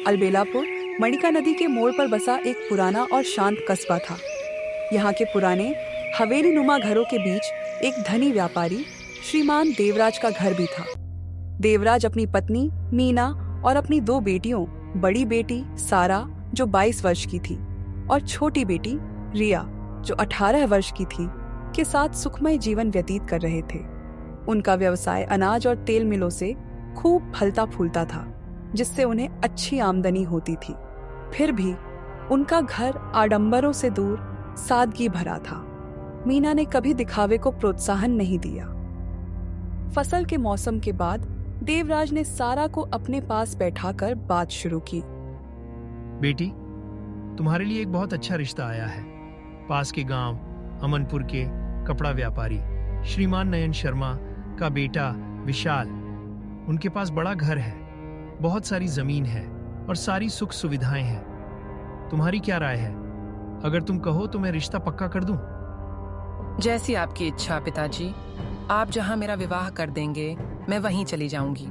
अलबेलापुर मणिका नदी के मोड़ पर बसा एक पुराना और शांत कस्बा था। यहाँ के पुराने हवेली नुमा घरों के बीच एक धनी व्यापारी श्रीमान देवराज का घर भी था। देवराज अपनी पत्नी मीना और अपनी दो बेटियों, बड़ी बेटी सारा जो 22 वर्ष की थी और छोटी बेटी रिया जो 18 वर्ष की थी, के साथ सुखमय जीवन व्यतीत कर रहे थे। उनका व्यवसाय अनाज और तेल मिलों से खूब फलता फूलता था, जिससे उन्हें अच्छी आमदनी होती थी। फिर भी उनका घर आडंबरों से दूर सादगी भरा था। मीना ने कभी दिखावे को प्रोत्साहन नहीं दिया। फसल के मौसम के बाद देवराज ने सारा को अपने पास बैठाकर बात शुरू की। बेटी, तुम्हारे लिए एक बहुत अच्छा रिश्ता आया है। पास के गांव अमनपुर के कपड़ा व्यापारी श्रीमान नयन शर्मा का बेटा विशाल। उनके पास बड़ा घर है, बहुत सारी जमीन है और सारी सुख सुविधाएं हैं। तुम्हारी क्या राय है? अगर तुम कहो तो मैं रिश्ता पक्का कर दूं। जैसी आपकी इच्छा पिताजी। आप जहां मेरा विवाह कर देंगे मैं वहीं चली जाऊंगी।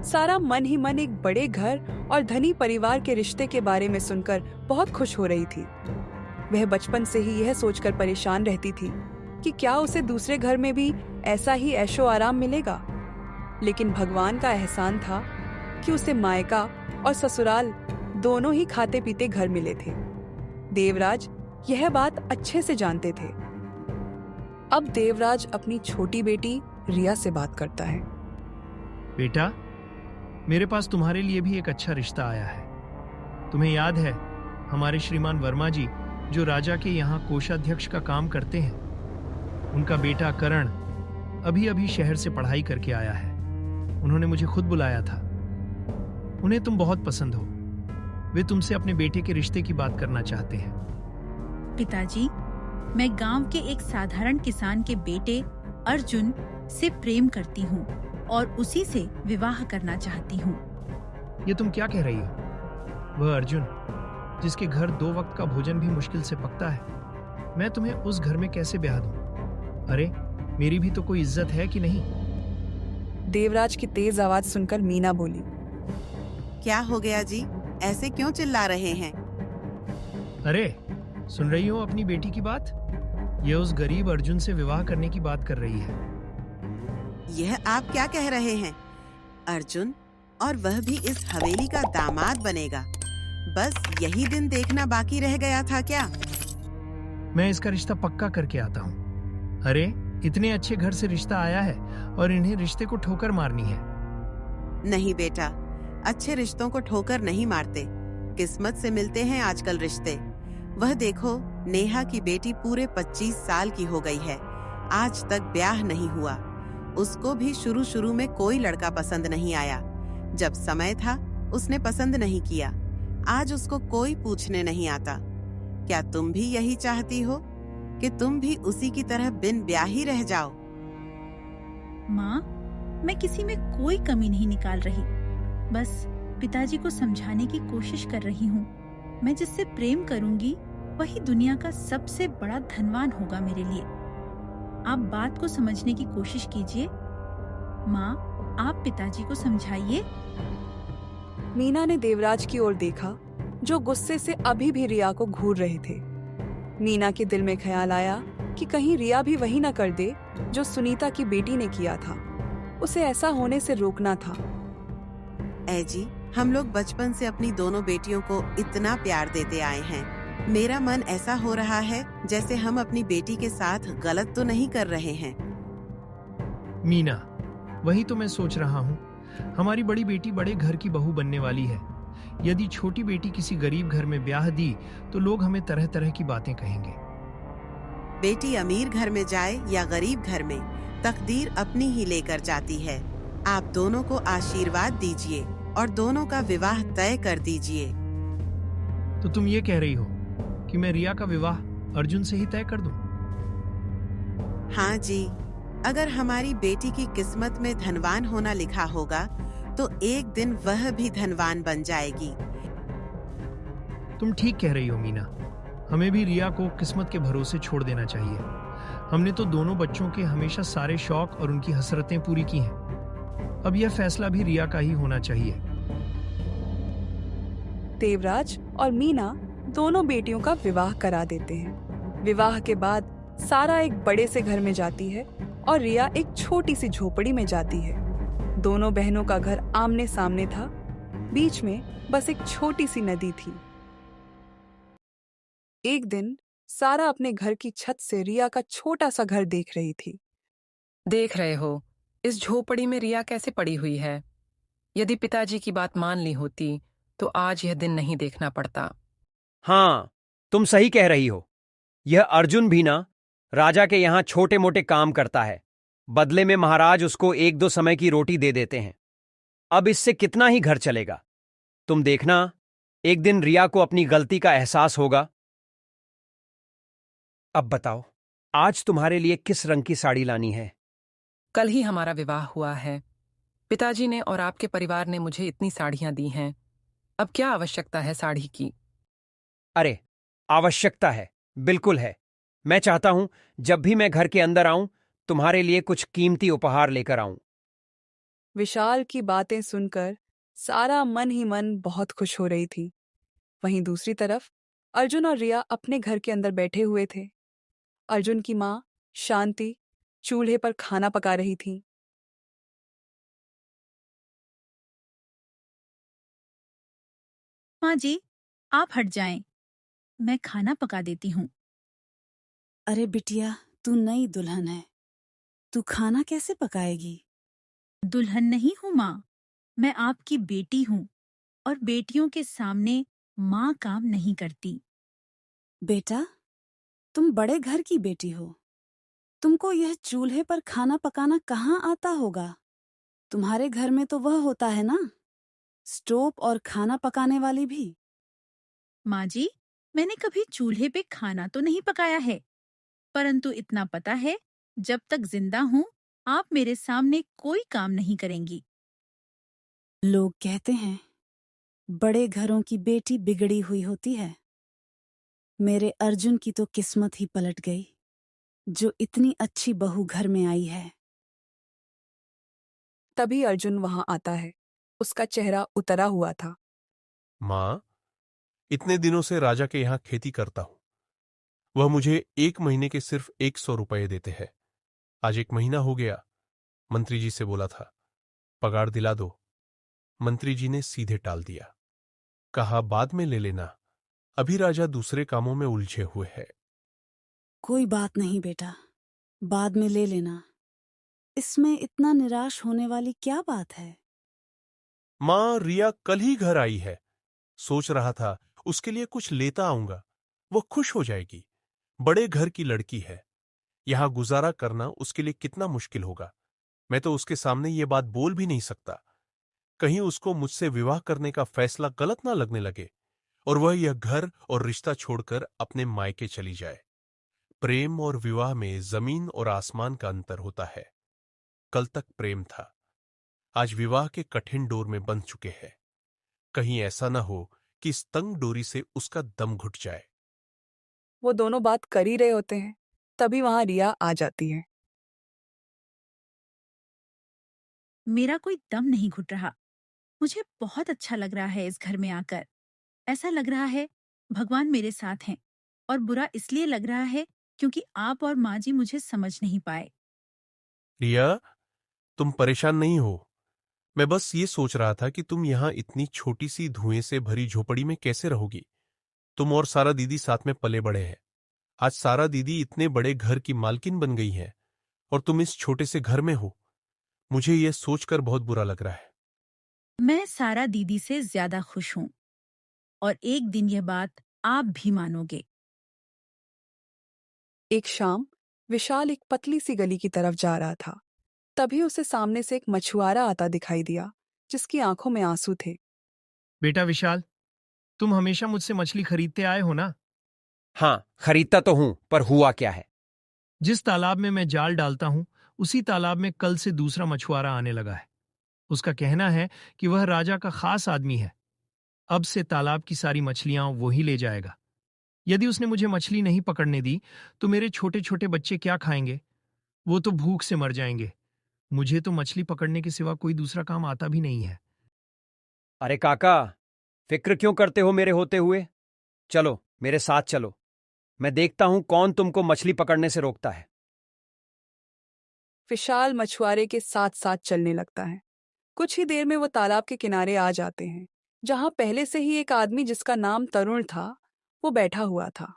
सारा मन ही मन एक बड़े घर और धनी परिवार के रिश्ते के बारे में सुनकर बहुत खुश हो रही थी। वह बचपन से ही यह सोचकर परेशान रहती थी कि क्या उसे दूसरे घर में भी ऐसा ही ऐशो आराम मिलेगा। लेकिन भगवान का एहसान था कि उसे मायका और ससुराल दोनों ही खाते पीते घर मिले थे। देवराज यह बात अच्छे से जानते थे। अब देवराज अपनी छोटी बेटी रिया से बात करता है। बेटा, मेरे पास तुम्हारे लिए भी एक अच्छा रिश्ता आया है। तुम्हें याद है हमारे श्रीमान वर्मा जी जो राजा के यहाँ कोषाध्यक्ष का काम करते हैं, उनका बेटा करण अभी अभी शहर से पढ़ाई करके आया है। उन्होंने मुझे खुद बुलाया था। उन्हें तुम बहुत पसंद हो। वे तुमसे अपने बेटे के रिश्ते की बात करना चाहते हैं। पिताजी, मैं गांव के एक साधारण किसान के बेटे अर्जुन से प्रेम करती हूँ और उसी से विवाह करना चाहती हूँ। ये तुम क्या कह रही हो? वह अर्जुन जिसके घर 2 वक्त का भोजन भी मुश्किल से पकता है, मैं तुम्हें उस घर में कैसे ब्याह दूं? अरे, मेरी भी तो कोई इज्जत है कि नहीं? देवराज की तेज आवाज सुनकर मीना बोली। क्या हो गया जी? ऐसे क्यों चिल्ला रहे हैं? अरे, सुन रही हो अपनी बेटी की बात? यह उस गरीब अर्जुन से विवाह करने की बात कर रही है। यह आप क्या कह रहे हैं? अर्जुन, और वह भी इस हवेली का दामाद बनेगा? बस यही दिन देखना बाकी रह गया था क्या? मैं इसका रिश्ता पक्का करके आता हूँ। अरे, इतने अच्छे घर से रिश्ता आया है और इन्हें रिश्ते को ठोकर मारनी है। नहीं बेटा, अच्छे रिश्तों को ठोकर नहीं मारते, किस्मत से मिलते हैं आजकल रिश्ते। वह देखो, नेहा की बेटी पूरे 25 साल की हो गई है, आज तक ब्याह नहीं हुआ। उसको भी शुरू में कोई लड़का पसंद नहीं आया। जब समय था उसने पसंद नहीं किया, आज उसको कोई पूछने नहीं आता। क्या तुम भी यही चाहती हो कि तुम भी उसी की तरह बिन ब्याही रह जाओ? माँ, मैं किसी में कोई कमी नहीं निकाल रही, बस पिताजी को समझाने की कोशिश कर रही हूँ। मैं जिससे प्रेम करूंगी वही दुनिया का सबसे बड़ा धनवान होगा मेरे लिए। आप बात को समझने की कोशिश कीजिए। माँ, आप पिताजी को समझाइए। मीना ने देवराज की ओर देखा, जो गुस्से से अभी भी रिया को घूर रहे थे। मीना के दिल में ख्याल आया कि कहीं रिया भी वही न कर दे जो सुनीता की बेटी ने किया था। उसे ऐसा होने से रोकना था। ऐ जी, हम लोग बचपन से अपनी दोनों बेटियों को इतना प्यार देते आए हैं। मेरा मन ऐसा हो रहा है जैसे हम अपनी बेटी के साथ गलत तो नहीं कर रहे हैं। मीना, वही तो मैं सोच रहा हूँ। हमारी बड़ी बेटी बड़े घर की बहू बनने वाली है। यदि छोटी बेटी किसी गरीब घर में ब्याह दी तो लोग हमें तरह तरह की बातें कहेंगे। बेटी अमीर घर में जाए या गरीब घर में, तकदीर अपनी ही लेकर जाती है। आप दोनों को आशीर्वाद दीजिए और दोनों का विवाह तय कर दीजिए। तो तुम ये कह रही हो कि मैं रिया का विवाह अर्जुन से ही तय कर दूं? हाँ जी, अगर हमारी बेटी की किस्मत में धनवान होना लिखा होगा तो एक दिन वह भी धनवान बन जाएगी। तुम ठीक कह रही हो मीना। हमें भी रिया को किस्मत के भरोसे छोड़ देना चाहिए। हमने तो दोनों बच्चों के हमेशा सारे शौक और उनकी हसरतें पूरी की हैं। अब यह फैसला भी रिया का ही होना चाहिए। देवराज और मीना दोनों बेटियों का विवाह करा देते हैं। विवाह के बाद सारा एक बड़े से घर में जाती है और रिया एक छोटी सी झोपड़ी में जाती है। दोनों बहनों का घर आमने सामने था, बीच में बस एक छोटी सी नदी थी। एक दिन सारा अपने घर की छत से रिया का छोटा सा घर देख रही थी। देख रहे हो, इस झोपड़ी में रिया कैसे पड़ी हुई है। यदि पिताजी की बात मान ली होती तो आज यह दिन नहीं देखना पड़ता। हाँ, तुम सही कह रही हो। यह अर्जुन भी ना राजा के यहाँ छोटे मोटे काम करता है, बदले में महाराज उसको एक दो समय की रोटी दे देते हैं। अब इससे कितना ही घर चलेगा। तुम देखना, एक दिन रिया को अपनी गलती का एहसास होगा। अब बताओ, आज तुम्हारे लिए किस रंग की साड़ी लानी है? कल ही हमारा विवाह हुआ है। पिताजी ने और आपके परिवार ने मुझे इतनी साड़ियां दी हैं। अब क्या आवश्यकता है साड़ी की? अरे, आवश्यकता है, बिल्कुल है। मैं चाहता हूं जब भी मैं घर के अंदर आऊं तुम्हारे लिए कुछ कीमती उपहार लेकर आऊं। विशाल की बातें सुनकर सारा मन ही मन बहुत खुश हो रही थी। वहीं दूसरी तरफ अर्जुन और रिया अपने घर के अंदर बैठे हुए थे। अर्जुन की माँ शांति चूल्हे पर खाना पका रही थी। माँ जी, आप हट जाएं, मैं खाना पका देती हूँ। अरे बिटिया, तू नई दुल्हन है, तू खाना कैसे पकाएगी? दुल्हन नहीं हूँ माँ, मैं आपकी बेटी हूँ और बेटियों के सामने माँ काम नहीं करती। बेटा, तुम बड़े घर की बेटी हो, तुमको यह चूल्हे पर खाना पकाना कहाँ आता होगा? तुम्हारे घर में तो वह होता है ना, स्टोव और खाना पकाने वाली भी। माँ जी, मैंने कभी चूल्हे पे खाना तो नहीं पकाया है, परंतु इतना पता है, जब तक जिंदा हूँ आप मेरे सामने कोई काम नहीं करेंगी। लोग कहते हैं बड़े घरों की बेटी बिगड़ी हुई होती है। मेरे अर्जुन की तो किस्मत ही पलट गई, जो इतनी अच्छी बहू घर में आई है। तभी अर्जुन वहां आता है। उसका चेहरा उतरा हुआ था। माँ, इतने दिनों से राजा के यहाँ खेती करता हूं। वह मुझे 1 महीने के सिर्फ 100 रुपये देते हैं। आज 1 महीना हो गया। मंत्री जी से बोला था पगार दिला दो। मंत्री जी ने सीधे टाल दिया, कहा बाद में ले लेना, अभी राजा दूसरे कामों में उलझे हुए हैं। कोई बात नहीं बेटा, बाद में ले लेना। इसमें इतना निराश होने वाली क्या बात है? माँ, रिया कल ही घर आई है। सोच रहा था उसके लिए कुछ लेता आऊंगा, वो खुश हो जाएगी। बड़े घर की लड़की है, यहां गुजारा करना उसके लिए कितना मुश्किल होगा। मैं तो उसके सामने ये बात बोल भी नहीं सकता, कहीं उसको मुझसे विवाह करने का फैसला गलत ना लगने लगे और वह यह घर और रिश्ता छोड़कर अपने मायके चली जाए। प्रेम और विवाह में जमीन और आसमान का अंतर होता है। कल तक प्रेम था, आज विवाह के कठिन डोर में बंध चुके हैं। कहीं ऐसा न हो कि इस तंग डोरी से उसका दम घुट जाए। वो दोनों बात कर ही रहे होते हैं, तभी वहां रिया आ जाती है। मेरा कोई दम नहीं घुट रहा। मुझे बहुत अच्छा लग रहा है इस घर में आकर। ऐसा लग रहा है भगवान मेरे साथ हैं, और बुरा इसलिए लग रहा है क्योंकि आप और माँ जी मुझे समझ नहीं पाए। रिया, तुम परेशान नहीं हो। मैं बस ये सोच रहा था कि तुम यहां इतनी छोटी सी धुएं से भरी झोपड़ी में कैसे रहोगी। तुम और सारा दीदी साथ में पले बड़े हैं। आज सारा दीदी इतने बड़े घर की मालकिन बन गई है और तुम इस छोटे से घर में हो। मुझे यह सोचकर बहुत बुरा लग रहा है। मैं सारा दीदी से ज्यादा खुश हूँ, और एक दिन यह बात आप भी मानोगे। एक शाम विशाल एक पतली सी गली की तरफ जा रहा था। तभी उसे सामने से एक मछुआरा आता दिखाई दिया, जिसकी आंखों में आंसू थे। बेटा विशाल, तुम हमेशा मुझसे मछली खरीदते आए हो ना? हाँ, खरीदता तो हूं, पर हुआ क्या है? जिस तालाब में मैं जाल डालता हूं, उसी तालाब में कल से दूसरा मछुआरा आने लगा है। उसका कहना है कि वह राजा का खास आदमी है। अब से तालाब की सारी मछलियां वो ही ले जाएगा। यदि उसने मुझे मछली नहीं पकड़ने दी, तो मेरे छोटे छोटे बच्चे क्या खाएंगे? वो तो भूख से मर जाएंगे। मुझे तो मछली पकड़ने के सिवा कोई दूसरा काम आता भी नहीं है। अरे काका, फिक्र क्यों करते हो मेरे होते हुए? चलो मेरे साथ चलो, मैं देखता हूं कौन तुमको मछली पकड़ने से रोकता है। विशाल मछुआरे के साथ साथ चलने लगता है। कुछ ही देर में वो तालाब के किनारे आ जाते हैं, जहां पहले से ही एक आदमी जिसका नाम तरुण था, वो बैठा हुआ था।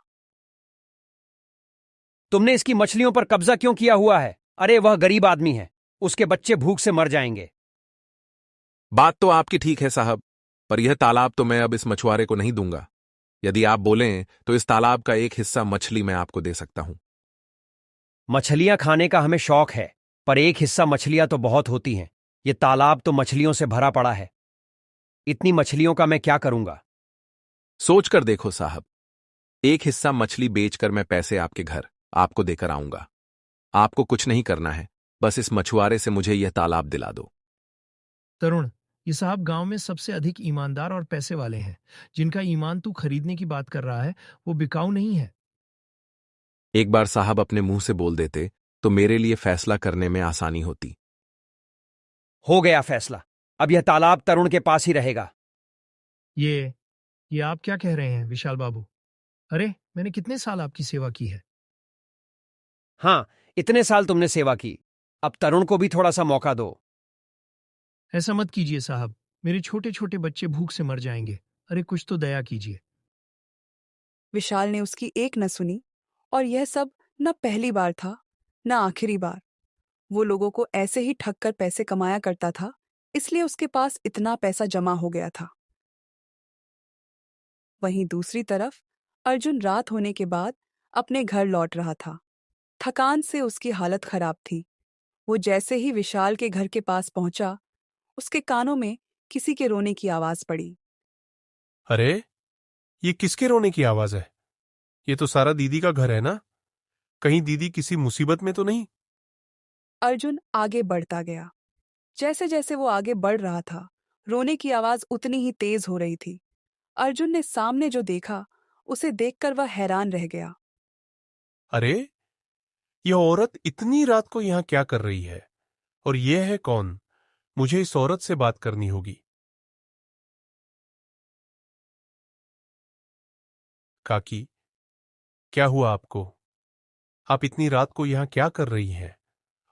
तुमने इसकी मछलियों पर कब्जा क्यों किया हुआ है? अरे वह गरीब आदमी है, उसके बच्चे भूख से मर जाएंगे। बात तो आपकी ठीक है साहब, पर यह तालाब तो मैं अब इस मछुआरे को नहीं दूंगा। यदि आप बोलें तो इस तालाब का एक हिस्सा मछली मैं आपको दे सकता हूं। मछलियां खाने का हमें शौक है, पर एक हिस्सा मछलियां तो बहुत होती हैं। ये तालाब तो मछलियों से भरा पड़ा है। इतनी मछलियों का मैं क्या करूंगा? सोच कर देखो साहब, एक हिस्सा मछली बेचकर मैं पैसे आपके घर आपको देकर आऊंगा। आपको कुछ नहीं करना है, बस इस मछुआरे से मुझे यह तालाब दिला दो। तरुण, ये साहब गांव में सबसे अधिक ईमानदार और पैसे वाले हैं। जिनका ईमान तू खरीदने की बात कर रहा है, वो बिकाऊ नहीं है। एक बार साहब अपने मुंह से बोल देते तो मेरे लिए फैसला करने में आसानी होती। हो गया फैसला, अब यह तालाब तरुण के पास ही रहेगा। ये आप क्या कह रहे हैं विशाल बाबू? अरे, मैंने कितने साल आपकी सेवा की है। हाँ, इतने साल तुमने सेवा की, अब तरुण को भी थोड़ा सा मौका दो। ऐसा मत कीजिए साहब, मेरे छोटे छोटे बच्चे भूख से मर जाएंगे। अरे कुछ तो दया कीजिए। विशाल ने उसकी एक न सुनी, और यह सब न पहली बार था न आखिरी बार। वो लोगों को ऐसे ही ठग कर पैसे कमाया करता था, इसलिए उसके पास इतना पैसा जमा हो गया था। वहीं दूसरी तरफ अर्जुन रात होने के बाद अपने घर लौट रहा था। थकान से उसकी हालत खराब थी। वो जैसे ही विशाल के घर के पास पहुंचा, उसके कानों में किसी के रोने की आवाज पड़ी। अरे, ये किसके रोने की आवाज है? ये तो सारा दीदी का घर है ना? कहीं दीदी किसी मुसीबत में तो नहीं? अर्जुन आगे बढ़ता गया। जैसे जैसे वो आगे बढ़ रहा था, रोने की आवाज उतनी ही तेज हो रही थी। अर्जुन ने सामने जो देखा, उसे देखकर वह हैरान रह गया। अरे, यह औरत इतनी रात को यहां क्या कर रही है? और यह है कौन? मुझे इस औरत से बात करनी होगी। काकी, क्या हुआ आपको? आप इतनी रात को यहां क्या कर रही हैं?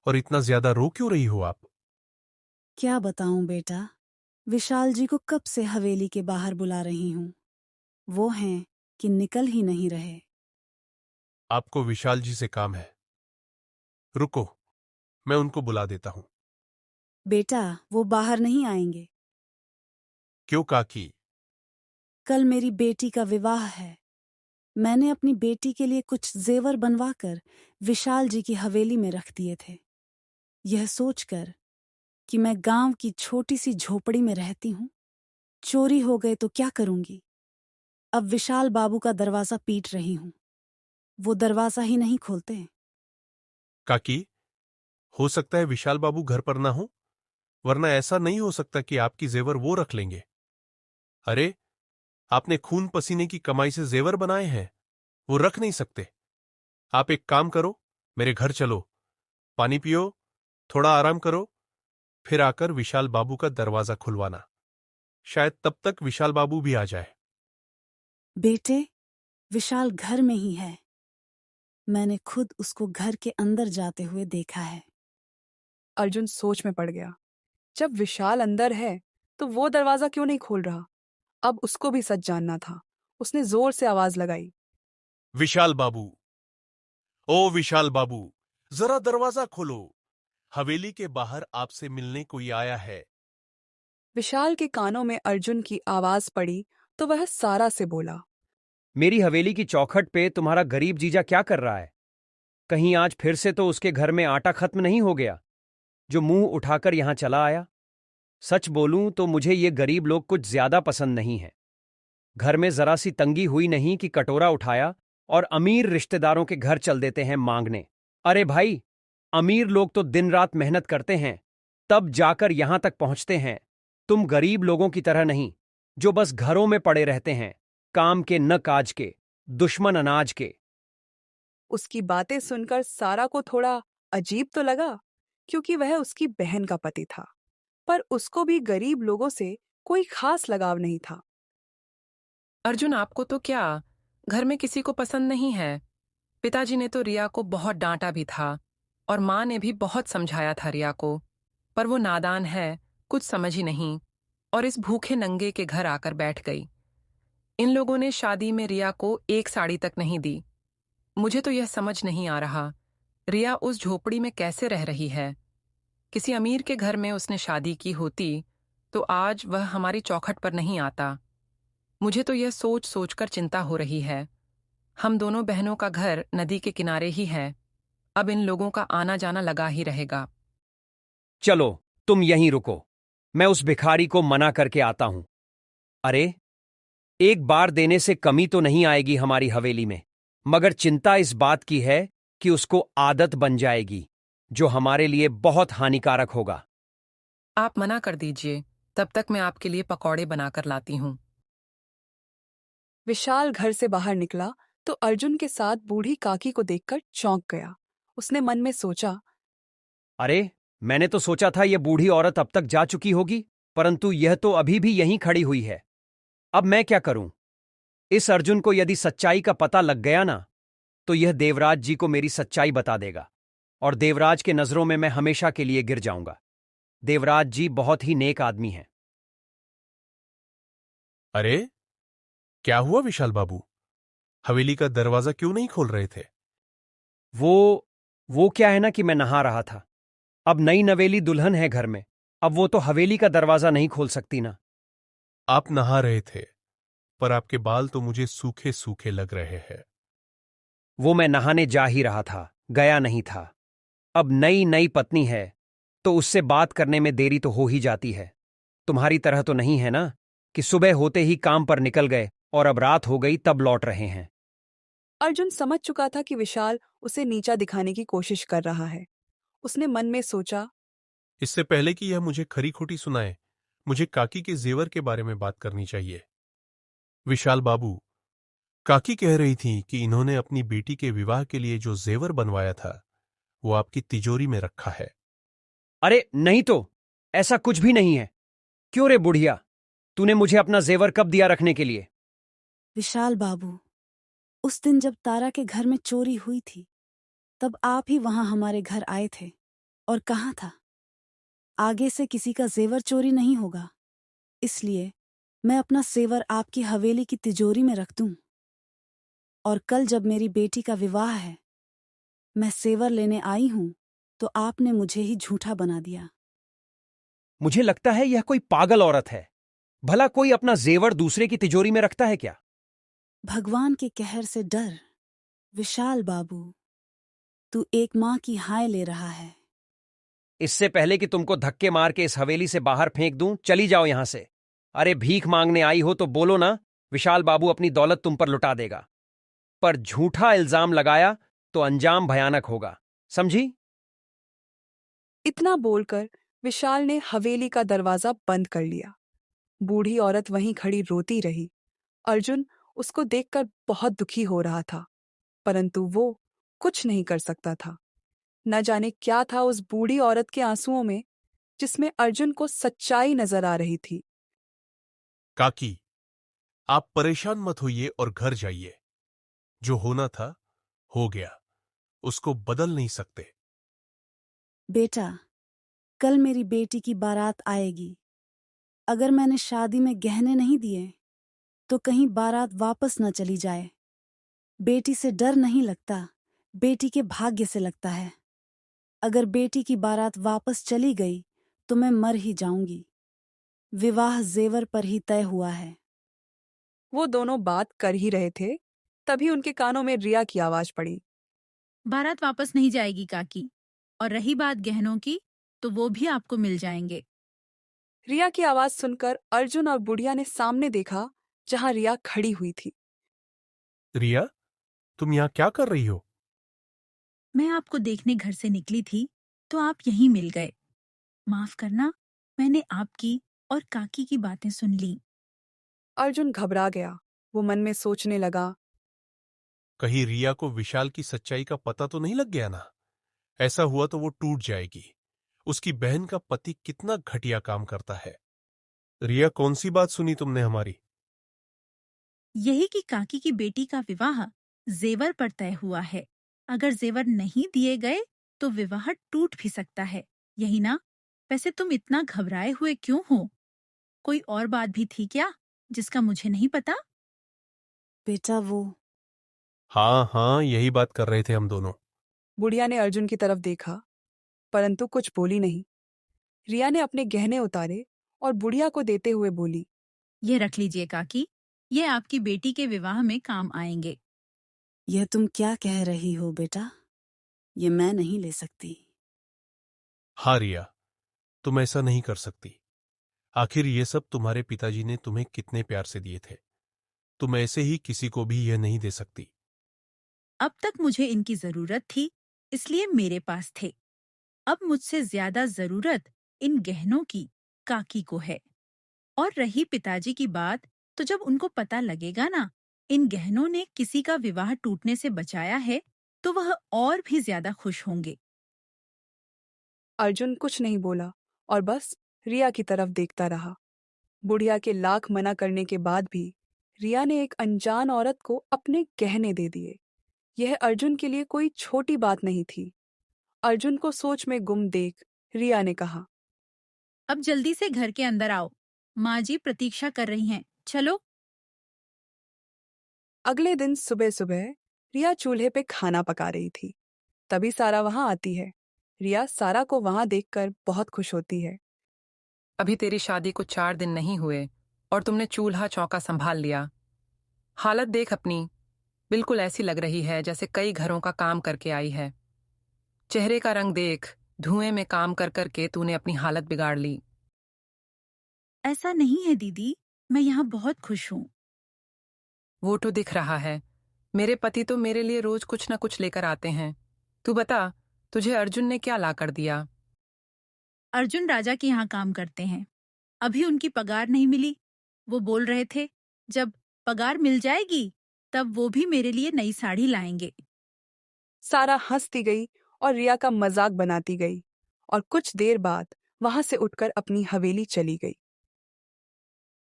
और इतना ज्यादा रो क्यों रही हो आप? क्या बताऊं बेटा, विशाल जी को कब से हवेली के बाहर बुला रही हूं। वो हैं कि निकल ही नहीं रहे। आपको विशाल जी से काम है। रुको, मैं उनको बुला देता हूं। बेटा, वो बाहर नहीं आएंगे। क्यों काकी? कल मेरी बेटी का विवाह है। मैंने अपनी बेटी के लिए कुछ जेवर बनवाकर विशाल जी की हवेली में रख दिए थे। यह सोचकर कि मैं गांव की छोटी सी झोपड़ी में रहती हूं, चोरी हो गए तो क्या करूंगी। अब विशाल बाबू का दरवाजा पीट रही हूं, वो दरवाजा ही नहीं खोलते। काकी, हो सकता है विशाल बाबू घर पर ना हो, वरना ऐसा नहीं हो सकता कि आपकी जेवर वो रख लेंगे। अरे, आपने खून पसीने की कमाई से जेवर बनाए हैं, वो रख नहीं सकते। आप एक काम करो, मेरे घर चलो, पानी पियो, थोड़ा आराम करो, फिर आकर विशाल बाबू का दरवाजा खुलवाना। शायद तब तक विशाल बाबू भी आ जाए। बेटे, विशाल घर में ही है। मैंने खुद उसको घर के अंदर जाते हुए देखा है। अर्जुन सोच में पड़ गया। जब विशाल अंदर है, तो वो दरवाजा क्यों नहीं खोल रहा? अब उसको भी सच जानना था। उसने जोर से आवाज लगाई। विशाल बाबू, ओ विशाल बाबू, जरा दरवाजा खोलो। हवेली के बाहर आपसे मिलने कोई आया है। विशाल के कानों में अर्जुन की आवाज पड़ी, तो वह सारा से बोला। मेरी हवेली की चौखट पे तुम्हारा गरीब जीजा क्या कर रहा है? कहीं आज फिर से तो उसके घर में आटा खत्म नहीं हो गया, जो मुंह उठाकर यहां चला आया? सच बोलूं तो मुझे ये गरीब लोग कुछ ज्यादा पसंद नहीं है। घर में जरा सी तंगी हुई नहीं कि कटोरा उठाया और अमीर रिश्तेदारों के घर चल देते हैं मांगने। अरे भाई, अमीर लोग तो दिन रात मेहनत करते हैं, तब जाकर यहां तक पहुंचते हैं। तुम गरीब लोगों की तरह नहीं, जो बस घरों में पड़े रहते हैं, काम के न काज के, दुश्मन अनाज के। उसकी बातें सुनकर सारा को थोड़ा अजीब तो लगा, क्योंकि वह उसकी बहन का पति था, पर उसको भी गरीब लोगों से कोई खास लगाव नहीं था। अर्जुन, आपको तो क्या, घर में किसी को पसंद नहीं है। पिताजी ने तो रिया को बहुत डांटा भी था और माँ ने भी बहुत समझाया था रिया को, पर वो नादान है, कुछ समझ ही नहीं, और इस भूखे नंगे के घर आकर बैठ गई। इन लोगों ने शादी में रिया को एक साड़ी तक नहीं दी। मुझे तो यह समझ नहीं आ रहा, रिया उस झोपड़ी में कैसे रह रही है। किसी अमीर के घर में उसने शादी की होती तो आज वह हमारी चौखट पर नहीं आता। मुझे तो यह सोच सोचकर चिंता हो रही है। हम दोनों बहनों का घर नदी के किनारे ही है, अब इन लोगों का आना जाना लगा ही रहेगा। चलो तुम यहीं रुको, मैं उस भिखारी को मना करके आता हूं। अरे, एक बार देने से कमी तो नहीं आएगी हमारी हवेली में, मगर चिंता इस बात की है कि उसको आदत बन जाएगी, जो हमारे लिए बहुत हानिकारक होगा। आप मना कर दीजिए, तब तक मैं आपके लिए पकौड़े बनाकर लाती हूँ। विशाल घर से बाहर निकला तो अर्जुन के साथ बूढ़ी काकी को देखकर चौंक गया। उसने मन में सोचा, अरे, मैंने तो सोचा था यह बूढ़ी औरत अब तक जा चुकी होगी, परंतु यह तो अभी भी यहीं खड़ी हुई है। अब मैं क्या करूं? इस अर्जुन को यदि सच्चाई का पता लग गया ना, तो यह देवराज जी को मेरी सच्चाई बता देगा और देवराज के नजरों में मैं हमेशा के लिए गिर जाऊंगा। देवराज जी बहुत ही नेक आदमी हैं। अरे, क्या हुआ विशाल बाबू? हवेली का दरवाजा क्यों नहीं खोल रहे थे? वो क्या है ना कि मैं नहा रहा था। अब नई नवेली दुल्हन है घर में, अब वो तो हवेली का दरवाजा नहीं खोल सकती ना। आप नहा रहे थे, पर आपके बाल तो मुझे सूखे सूखे लग रहे हैं। वो मैं नहाने जा ही रहा था, गया नहीं था। अब नई नई पत्नी है तो उससे बात करने में देरी तो हो ही जाती है। तुम्हारी तरह तो नहीं है ना कि सुबह होते ही काम पर निकल गए और अब रात हो गई तब लौट रहे हैं। अर्जुन समझ चुका था कि विशाल उसे नीचा दिखाने की कोशिश कर रहा है। उसने मन में सोचा, इससे पहले कि यह मुझे खरी खोटी सुनाए, मुझे काकी के जेवर के बारे में बात करनी चाहिए। विशाल बाबू, काकी कह रही थी कि इन्होंने अपनी बेटी के विवाह के लिए जो जेवर बनवाया था वो आपकी तिजोरी में रखा है। अरे नहीं तो, ऐसा कुछ भी नहीं है। क्यों रे बुढ़िया, तूने मुझे अपना जेवर कब दिया रखने के लिए? विशाल बाबू, उस दिन जब तारा के घर में चोरी हुई थी, तब आप ही वहां हमारे घर आए थे और कहा था, आगे से किसी का जेवर चोरी नहीं होगा, इसलिए मैं अपना जेवर आपकी हवेली की तिजोरी में रख दूं। और कल जब मेरी बेटी का विवाह है, मैं जेवर लेने आई हूं तो आपने मुझे ही झूठा बना दिया। मुझे लगता है यह कोई पागल औरत है। भला कोई अपना जेवर दूसरे की तिजोरी में रखता है क्या? भगवान के कहर से डर विशाल बाबू, तू एक माँ की हाय ले रहा है। इससे पहले कि तुमको धक्के मार के इस हवेली से बाहर फेंक दूं, चली जाओ यहां से। अरे, भीख मांगने आई हो तो बोलो ना, विशाल बाबू अपनी दौलत तुम पर लुटा देगा। पर झूठा इल्जाम लगाया तो अंजाम भयानक होगा, समझी? इतना बोलकर विशाल ने हवेली का दरवाजा बंद कर लिया। बूढ़ी औरत वहीं खड़ी रोती रही। अर्जुन उसको देखकर बहुत दुखी हो रहा था, परंतु वो कुछ नहीं कर सकता था। न जाने क्या था उस बूढ़ी औरत के आंसुओं में, जिसमें अर्जुन को सच्चाई नजर आ रही थी। काकी, आप परेशान मत होइए और घर जाइए। जो होना था हो गया, उसको बदल नहीं सकते। बेटा, कल मेरी बेटी की बारात आएगी। अगर मैंने शादी में गहने नहीं दिए तो कहीं बारात वापस न चली जाए। बेटी से डर नहीं लगता, बेटी के भाग्य से लगता है। अगर बेटी की बारात वापस चली गई तो मैं मर ही जाऊंगी। विवाह जेवर पर ही तय हुआ है। वो दोनों बात कर ही रहे थे, तभी उनके कानों में रिया की आवाज पड़ी। बारात वापस नहीं जाएगी काकी, और रही बात गहनों की, तो वो भी आपको मिल जाएंगे। रिया की आवाज सुनकर अर्जुन और बुढ़िया ने सामने देखा, जहां रिया खड़ी हुई थी। रिया, तुम यहां क्या कर रही हो? मैं आपको देखने घर से निकली थी तो आप यहीं मिल गए। माफ करना, मैंने आपकी और काकी की बातें सुन ली। अर्जुन घबरा गया। वो मन में सोचने लगा, कहीं रिया को विशाल की सच्चाई का पता तो नहीं लग गया ना? ऐसा हुआ तो वो टूट जाएगी। उसकी बहन का पति कितना घटिया काम करता है। रिया, कौन सी बात सुनी तुमने हमारी? यही कि काकी की बेटी का विवाह जेवर पर तय हुआ है। अगर जेवर नहीं दिए गए तो विवाह टूट भी सकता है, यही ना? वैसे तुम इतना घबराए हुए क्यों हो? कोई और बात भी थी क्या जिसका मुझे नहीं पता? बेटा वो हाँ हाँ, यही बात कर रहे थे हम दोनों। बुढ़िया ने अर्जुन की तरफ देखा, परंतु कुछ बोली नहीं। रिया ने अपने गहने उतारे और बुढ़िया को देते हुए बोली, ये रख लीजिए काकी, ये आपकी बेटी के विवाह में काम आएंगे। यह तुम क्या कह रही हो बेटा? ये मैं नहीं ले सकती। हाँ रिया, तुम ऐसा नहीं कर सकती। आखिर ये सब तुम्हारे पिताजी ने तुम्हें कितने प्यार से दिए थे। तुम ऐसे ही किसी को भी यह नहीं दे सकती। अब तक मुझे इनकी जरूरत थी, इसलिए मेरे पास थे। अब मुझसे ज्यादा जरूरत इन गहनों की काकी को है। और रही पिताजी की बात, तो जब उनको पता लगेगा ना इन गहनों ने किसी का विवाह टूटने से बचाया है, तो वह और भी ज्यादा खुश होंगे। अर्जुन कुछ नहीं बोला और बस रिया की तरफ देखता रहा। बुढ़िया के लाख मना करने के बाद भी रिया ने एक अनजान औरत को अपने गहने दे दिए। यह अर्जुन के लिए कोई छोटी बात नहीं थी। अर्जुन को सोच में गुम देख रिया ने कहा, अब जल्दी से घर के अंदर आओ, माँ जी प्रतीक्षा कर रही हैं, चलो। अगले दिन सुबह सुबह रिया चूल्हे पे खाना पका रही थी। तभी सारा वहां आती है। रिया सारा को वहां देखकर बहुत खुश होती है। अभी तेरी शादी को 4 दिन नहीं हुए और तुमने चूल्हा चौका संभाल लिया। हालत देख अपनी, बिल्कुल ऐसी लग रही है जैसे कई घरों का काम करके आई है। चेहरे का रंग देख, धुएं में काम कर करके तूने अपनी हालत बिगाड़ ली। ऐसा नहीं है दीदी, मैं यहाँ बहुत खुश हूँ। वो तो दिख रहा है। मेरे पति तो मेरे लिए रोज कुछ न कुछ लेकर आते हैं। तू बता, तुझे अर्जुन ने क्या ला कर दिया? अर्जुन राजा के यहाँ काम करते हैं। अभी उनकी पगार नहीं मिली। वो बोल रहे थे जब पगार मिल जाएगी तब वो भी मेरे लिए नई साड़ी लाएंगे। सारा हंसती गई और रिया का मजाक बनाती गई और कुछ देर बाद वहां से उठकर अपनी हवेली चली गई।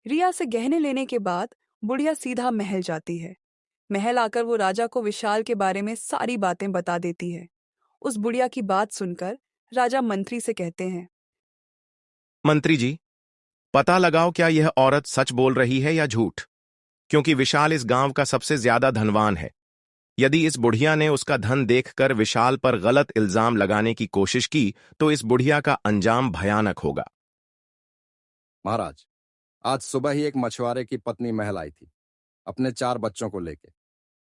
रिया से गहने लेने के बाद बुढ़िया सीधा महल जाती है। महल आकर वो राजा को विशाल के बारे में सारी बातें बता देती है। उस बुढ़िया की बात सुनकर राजा मंत्री से कहते हैं, मंत्री जी, पता लगाओ क्या यह औरत सच बोल रही है या झूठ, क्योंकि विशाल इस गांव का सबसे ज्यादा धनवान है। यदि इस बुढ़िया ने उसका धन देखकर विशाल पर गलत इल्जाम लगाने की कोशिश की तो इस बुढ़िया का अंजाम भयानक होगा। महाराज, आज सुबह ही एक मछुआरे की पत्नी महल आई थी अपने 4 बच्चों को लेके।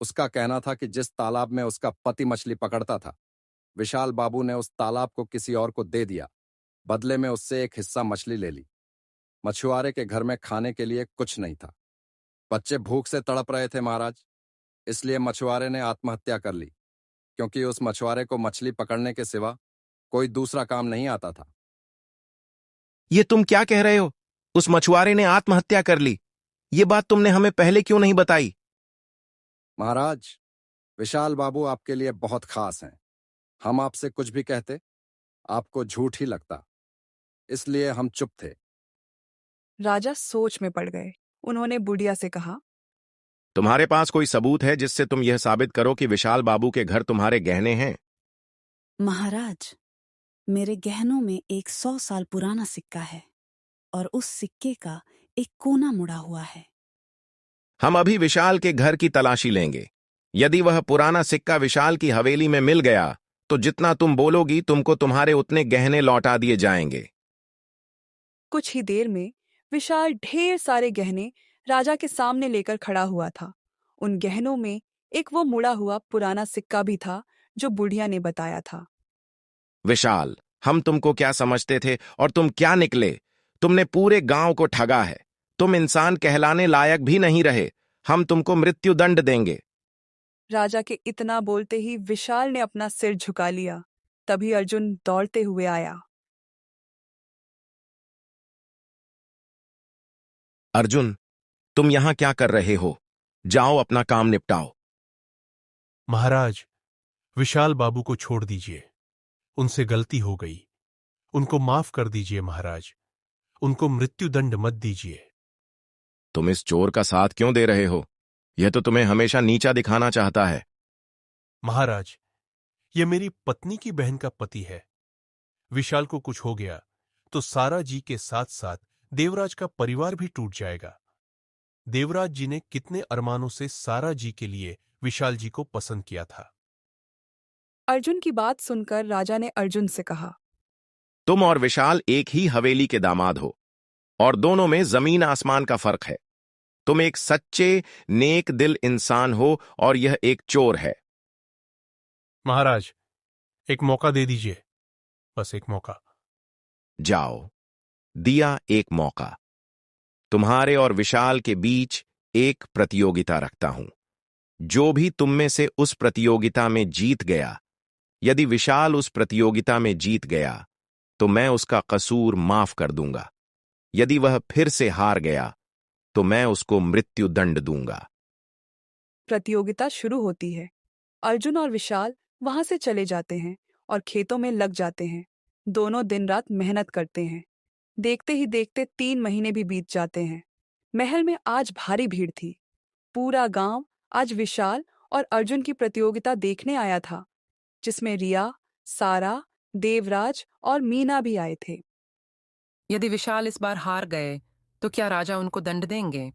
उसका कहना था कि जिस तालाब में उसका पति मछली पकड़ता था, विशाल बाबू ने उस तालाब को किसी और को दे दिया। बदले में उससे एक हिस्सा मछली ले ली। मछुआरे के घर में खाने के लिए कुछ नहीं था। बच्चे भूख से तड़प रहे थे महाराज, इसलिए मछुआरे ने आत्महत्या कर ली, क्योंकि उस मछुआरे को मछली पकड़ने के सिवा कोई दूसरा काम नहीं आता था। ये तुम क्या कह रहे हो? उस मछुआरे ने आत्महत्या कर ली? ये बात तुमने हमें पहले क्यों नहीं बताई? महाराज, विशाल बाबू आपके लिए बहुत खास हैं। हम आपसे कुछ भी कहते आपको झूठ ही लगता, इसलिए हम चुप थे। राजा सोच में पड़ गए। उन्होंने बुढ़िया से कहा, तुम्हारे पास कोई सबूत है जिससे तुम यह साबित करो कि विशाल बाबू के घर तुम्हारे गहने हैं? महाराज, मेरे गहनों में एक 100 साल पुराना सिक्का है और उस सिक्के का एक कोना मुड़ा हुआ है। हम अभी विशाल के घर की तलाशी लेंगे। यदि वह पुराना सिक्का विशाल की हवेली में मिल गया तो जितना तुम बोलोगी तुमको तुम्हारे उतने गहने लौटा दिए जाएंगे। कुछ ही देर में विशाल ढेर सारे गहने राजा के सामने लेकर खड़ा हुआ था। उन गहनों में एक वो मुड़ा हुआ पुराना सिक्का भी था जो बुढ़िया ने बताया था। विशाल, हम तुमको क्या समझते थे और तुम क्या निकले? तुमने पूरे गांव को ठगा है। तुम इंसान कहलाने लायक भी नहीं रहे। हम तुमको मृत्युदंड देंगे। राजा के इतना बोलते ही विशाल ने अपना सिर झुका लिया। तभी अर्जुन दौड़ते हुए आया। अर्जुन, तुम यहां क्या कर रहे हो? जाओ अपना काम निपटाओ। महाराज, विशाल बाबू को छोड़ दीजिए। उनसे गलती हो गई। उनको माफ कर दीजिए महाराज। उनको मृत्युदंड मत दीजिए। तुम इस चोर का साथ क्यों दे रहे हो? यह तो तुम्हें हमेशा नीचा दिखाना चाहता है। महाराज, यह मेरी पत्नी की बहन का पति है। विशाल को कुछ हो गया तो सारा जी के साथ साथ देवराज का परिवार भी टूट जाएगा। देवराज जी ने कितने अरमानों से सारा जी के लिए विशाल जी को पसंद किया था। अर्जुन की बात सुनकर राजा ने अर्जुन से कहा, तुम और विशाल एक ही हवेली के दामाद हो और दोनों में जमीन आसमान का फर्क है। तुम एक सच्चे नेक दिल इंसान हो और यह एक चोर है। महाराज, एक मौका दे दीजिए, बस एक मौका। जाओ, दिया एक मौका। तुम्हारे और विशाल के बीच एक प्रतियोगिता रखता हूं। जो भी तुम में से उस प्रतियोगिता में जीत गया, यदि विशाल उस प्रतियोगिता में जीत गया तो मैं उसका कसूर माफ कर दूंगा। यदि वह फिर से हार गया तो मैं उसको मृत्यु दंड दूंगा। प्रतियोगिता शुरू होती है। अर्जुन और विशाल वहां से चले जाते हैं और खेतों में लग जाते हैं। दोनों दिन रात मेहनत करते हैं। देखते ही देखते 3 महीने भी बीत जाते हैं। महल में आज भारी भीड़ थी। पूरा गांव आज विशाल और अर्जुन की प्रतियोगिता देखने आया था, जिसमें रिया, सारा, देवराज और मीना भी आए थे। यदि विशाल इस बार हार गए तो क्या राजा उनको दंड देंगे?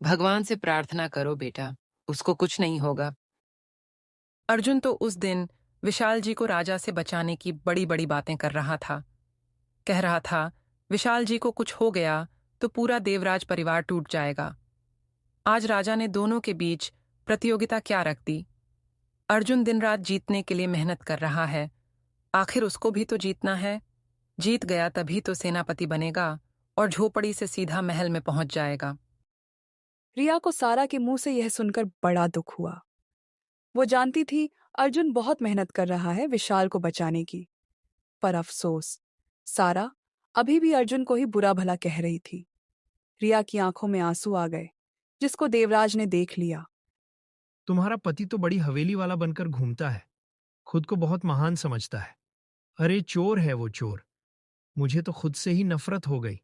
भगवान से प्रार्थना करो बेटा, उसको कुछ नहीं होगा। अर्जुन तो उस दिन विशाल जी को राजा से बचाने की बड़ी बड़ी बातें कर रहा था। कह रहा था, विशाल जी को कुछ हो गया तो पूरा देवराज परिवार टूट जाएगा। आज राजा ने दोनों के बीच प्रतियोगिता क्या रख दी। अर्जुन दिन रात जीतने के लिए मेहनत कर रहा है। आखिर उसको भी तो जीतना है। जीत गया तभी तो सेनापति बनेगा और झोपड़ी से सीधा महल में पहुंच जाएगा। रिया को सारा के मुंह से यह सुनकर बड़ा दुख हुआ। वो जानती थी अर्जुन बहुत मेहनत कर रहा है विशाल को बचाने की, पर अफसोस, सारा अभी भी अर्जुन को ही बुरा भला कह रही थी। रिया की आंखों में आंसू आ गए, जिसको देवराज ने देख लिया। तुम्हारा पति तो बड़ी हवेली वाला बनकर घूमता है, खुद को बहुत महान समझता है। अरे चोर है वो, चोर। मुझे तो खुद से ही नफरत हो गई।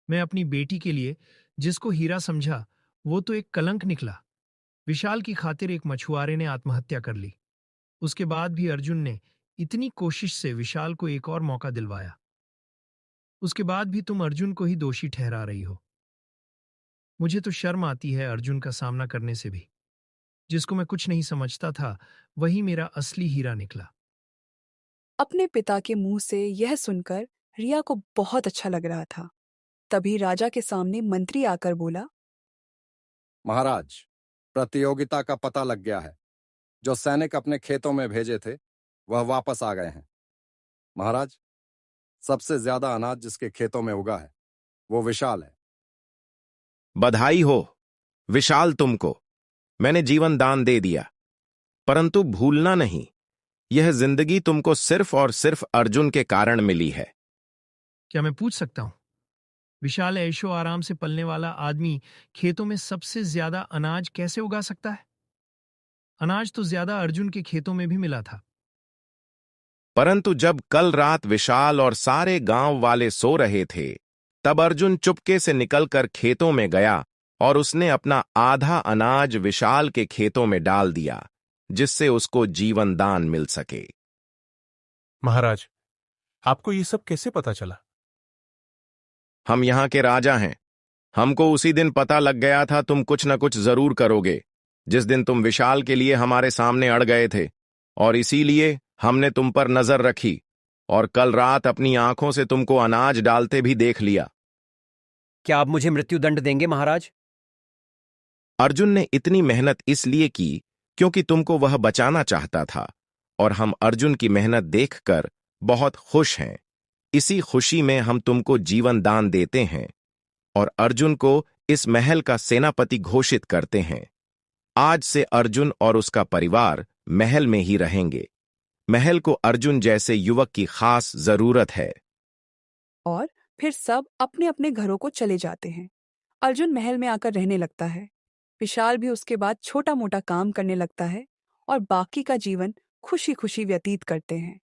मैं अपनी बेटी के लिए जिसको हीरा समझा, वो तो एक कलंक निकला। विशाल की खातिर एक मछुआरे ने आत्महत्या कर ली। उसके बाद भी अर्जुन ने इतनी कोशिश से विशाल को एक और मौका दिलवाया। उसके बाद भी तुम अर्जुन को ही दोषी ठहरा रही हो। मुझे तो शर्म आती है अर्जुन का सामना करने से भी। जिसको मैं कुछ नहीं समझता था, वही मेरा असली हीरा निकला। अपने पिता के मुंह से यह सुनकर रिया को बहुत अच्छा लग रहा था। तभी राजा के सामने मंत्री आकर बोला, महाराज, प्रतियोगिता का पता लग गया है। जो सैनिक अपने खेतों में भेजे थे वह वापस आ गए हैं। महाराज, सबसे ज्यादा अनाज जिसके खेतों में उगा है वो विशाल है। बधाई हो विशाल तुमको। मैंने जीवन दान दे दिया, परंतु भूलना नहीं, यह जिंदगी तुमको सिर्फ और सिर्फ अर्जुन के कारण मिली है। क्या मैं पूछ सकता हूं, विशाल ऐशो आराम से पलने वाला आदमी खेतों में सबसे ज्यादा अनाज कैसे उगा सकता है? अनाज तो ज्यादा अर्जुन के खेतों में भी मिला था। परंतु जब कल रात विशाल और सारे गांव वाले सो रहे थे, तब अर्जुन चुपके से निकलकर खेतों में गया और उसने अपना आधा अनाज विशाल के खेतों में डाल दिया, जिससे उसको जीवन दान मिल सके। महाराज, आपको ये सब कैसे पता चला? हम यहां के राजा हैं। हमको उसी दिन पता लग गया था तुम कुछ न कुछ जरूर करोगे, जिस दिन तुम विशाल के लिए हमारे सामने अड़ गए थे, और इसीलिए हमने तुम पर नजर रखी और कल रात अपनी आंखों से तुमको अनाज डालते भी देख लिया। क्या आप मुझे मृत्युदंड देंगे महाराज? अर्जुन ने इतनी मेहनत इसलिए की क्योंकि तुमको वह बचाना चाहता था, और हम अर्जुन की मेहनत देखकर बहुत खुश हैं। इसी खुशी में हम तुमको जीवन दान देते हैं और अर्जुन को इस महल का सेनापति घोषित करते हैं। आज से अर्जुन और उसका परिवार महल में ही रहेंगे। महल को अर्जुन जैसे युवक की खास जरूरत है। और फिर सब अपने अपने घरों को चले जाते हैं। अर्जुन महल में आकर रहने लगता है। विशाल भी उसके बाद छोटा मोटा काम करने लगता है और बाकी का जीवन खुशी खुशी व्यतीत करते हैं।